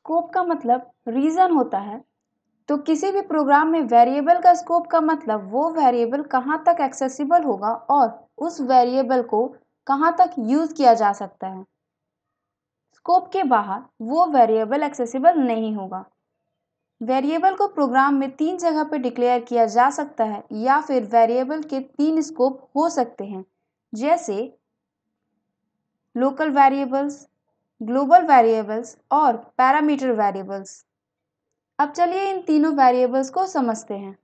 Scope का मतलब reason होता है। तो किसी भी प्रोग्राम में वेरिएबल का स्कोप का मतलब वो वेरिएबल कहाँ तक एक्सेसिबल होगा और उस वेरिएबल को कहाँ तक यूज किया जा सकता है। स्कोप के बाहर वो वेरिएबल एक्सेसिबल नहीं होगा। वेरिएबल को प्रोग्राम में 3 जगह पर डिक्लेयर किया जा सकता है या फिर वेरिएबल के 3 स्कोप हो सकते हैं, जैसे लोकल वेरिएबल्स, ग्लोबल वेरिएबल्स और पैरामीटर वेरिएबल्स। अब चलिए इन तीनों वेरिएबल्स को समझते हैं।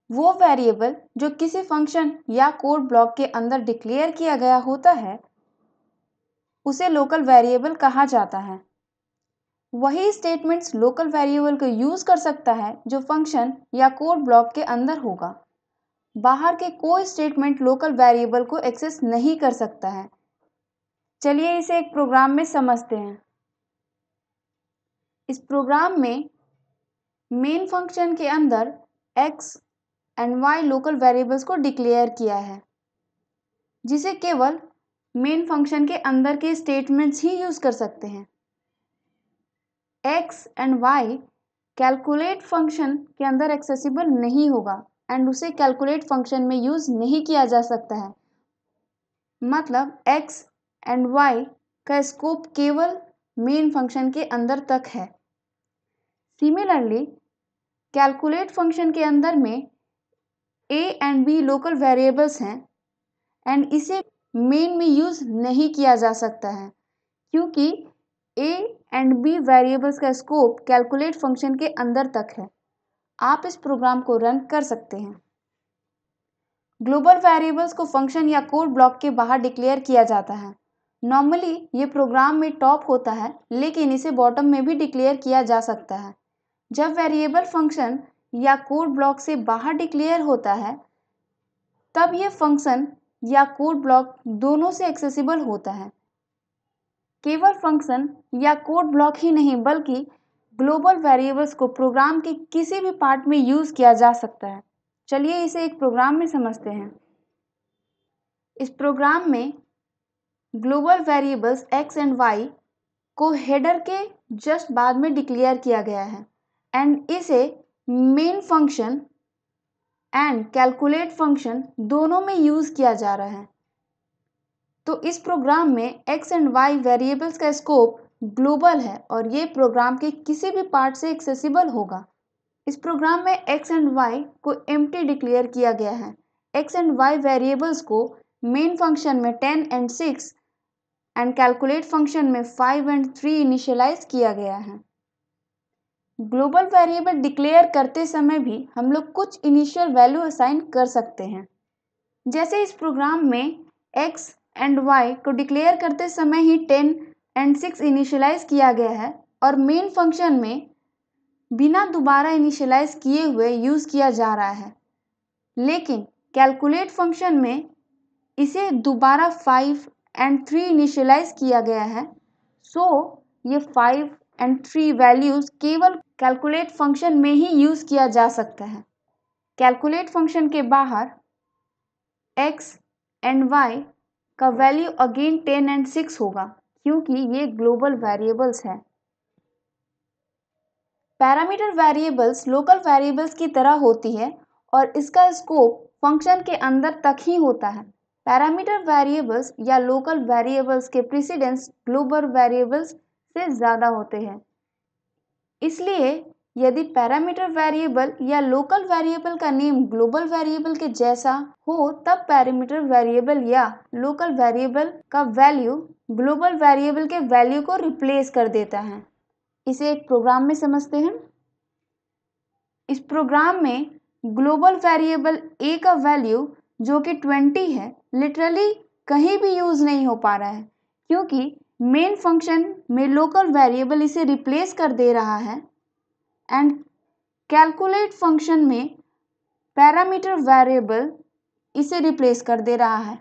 वो वेरिएबल जो किसी फंक्शन या कोड ब्लॉक के अंदर डिक्लेयर किया गया होता है उसे लोकल वेरिएबल कहा जाता है। वही स्टेटमेंट्स लोकल वेरिएबल को यूज कर सकता है जो फंक्शन या कोड ब्लॉक के अंदर होगा। बाहर के कोई स्टेटमेंट लोकल वेरिएबल को एक्सेस नहीं कर सकता है। चलिए इसे एक प्रोग्राम में समझते हैं। इस प्रोग्राम में मेन फंक्शन के अंदर x and y local variables को डिक्लेयर किया है, जिसे केवल मेन फंक्शन के अंदर के स्टेटमेंट्स ही यूज कर सकते हैं। x and y calculate function के अंदर एक्सेसिबल नहीं होगा एंड उसे कैलकुलेट फंक्शन में यूज नहीं किया जा सकता है। मतलब x एंड y का स्कोप केवल मेन फंक्शन के अंदर तक है। सिमिलरली कैलकुलेट फंक्शन के अंदर में a and b local variables हैं एंड इसे मेन में यूज नहीं किया जा सकता है क्योंकि a एंड b वेरिएबल्स का स्कोप कैलकुलेट फंक्शन के अंदर तक है। आप इस प्रोग्राम को रन कर सकते हैं। ग्लोबल वेरिएबल्स को फंक्शन या कोड ब्लॉक के बाहर डिक्लेयर किया जाता है। नॉर्मली ये प्रोग्राम में टॉप होता है, लेकिन इसे बॉटम में भी डिक्लेयर किया जा सकता है। जब वेरिएबल फंक्शन या कोड ब्लॉक से बाहर डिक्लेयर होता है तब यह फंक्शन या कोड ब्लॉक दोनों से एक्सेसिबल होता है। केवल फंक्शन या कोड ब्लॉक ही नहीं बल्कि ग्लोबल वेरिएबल्स को प्रोग्राम के किसी भी पार्ट में यूज किया जा सकता है। चलिए इसे एक प्रोग्राम में समझते हैं। इस प्रोग्राम में global variables x and y को हेडर के जस्ट बाद में डिक्लेयर किया गया है एंड इसे main function and calculate function दोनों में यूज किया जा रहा है। तो इस प्रोग्राम में x एंड y वेरिएबल्स का स्कोप ग्लोबल है और ये प्रोग्राम के किसी भी पार्ट से एक्सेसिबल होगा। इस प्रोग्राम में x एंड y को एम्प्टी डिक्लेयर किया गया है। x एंड y वेरिएबल्स को मेन फंक्शन में 10 एंड 6 एंड कैलकुलेट फंक्शन में 5 एंड 3 इनिशियलाइज किया गया है। ग्लोबल वेरिएबल डिक्लेयर करते समय भी हम लोग कुछ इनिशियल वैल्यू असाइन कर सकते हैं। जैसे इस प्रोग्राम में x एंड y को डिक्लेयर करते समय ही 10 एंड 6 इनिशियलाइज किया गया है और मेन फंक्शन में बिना दोबारा इनिशियलाइज किए हुए यूज किया जा रहा है, लेकिन कैलकुलेट फंक्शन में इसे दोबारा 5 एंड 3 इनिशियलाइज किया गया है। सो ये 5 एंड 3 वैल्यूज केवल कैलकुलेट फंक्शन में ही यूज किया जा सकता है। कैलकुलेट फंक्शन के बाहर x एंड y का वैल्यू अगेन 10 एंड 6 होगा क्योंकि ये ग्लोबल वेरिएबल्स हैं। पैरामीटर वेरिएबल्स लोकल वेरिएबल्स की तरह होती है और इसका स्कोप फंक्शन के अंदर तक ही होता है। पैरामीटर वेरिएबल्स या लोकल वेरिएबल्स के प्रेसिडेंस ग्लोबल वेरिएबल्स से ज़्यादा होते हैं। इसलिए यदि पैरामीटर वेरिएबल या लोकल वेरिएबल का नेम ग्लोबल वेरिएबल के जैसा हो तब पैरामीटर वेरिएबल या लोकल वेरिएबल का वैल्यू ग्लोबल वेरिएबल के वैल्यू को रिप्लेस कर देता है। इसे एक प्रोग्राम में समझते हैं। इस प्रोग्राम में ग्लोबल वेरिएबल a का वैल्यू जो कि 20 है लिटरली कहीं भी यूज नहीं हो पा रहा है क्योंकि मेन फंक्शन में लोकल वेरिएबल इसे रिप्लेस कर दे रहा है एंड कैलकुलेट फंक्शन में पैरामीटर वेरिएबल इसे रिप्लेस कर दे रहा है।